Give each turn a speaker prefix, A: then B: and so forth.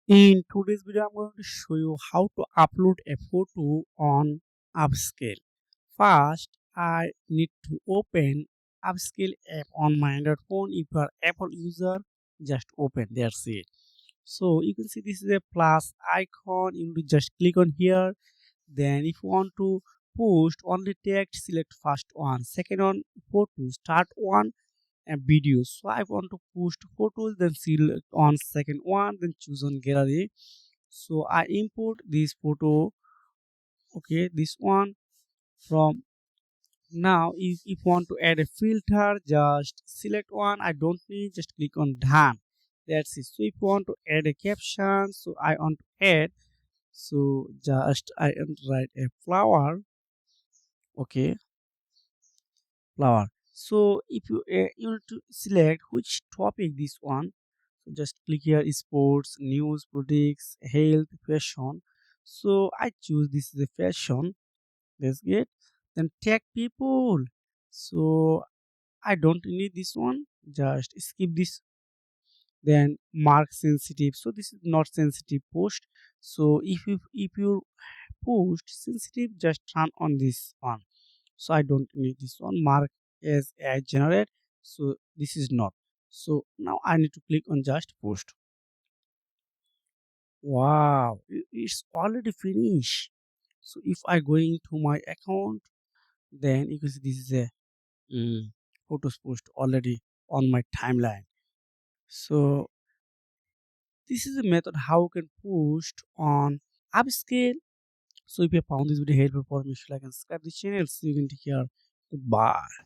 A: In today's video, I'm going to show you how to upload a photo on UpScrolled. First, I need to open UpScrolled app on my Android phone. If you are Apple user, just open. That's it. So you can see this is a plus icon. You need to just click on here. Then, if you want to post only text, select first one. Second one, photos. Start one and videos. So I want to post photos, then select on second one, then choose on gallery. So I import this photo, okay, this one from. Now if you want to add a filter, just select one. I don't need, just click on done. That's it. So if you want to add a caption, so I want to add, so just I write a flower, okay, flower. So if you need to select which topic this one. So just click here, sports, news, politics, health, fashion. So I choose this is a fashion. That's it. Then tag people. So I don't need this one. Just skip this. Then mark sensitive. So this is not sensitive post. So if you post sensitive, just turn on this one. So I don't need this one. Mark as a generate. So this is not. So now I need to click on just post. Wow, it's already finished. So if I go into my account, then you can see this is a photos post already on my timeline. So this is a method how you can post on upscale. So if you found this video helpful for me, like and subscribe the channel. See you again. Take care. Goodbye.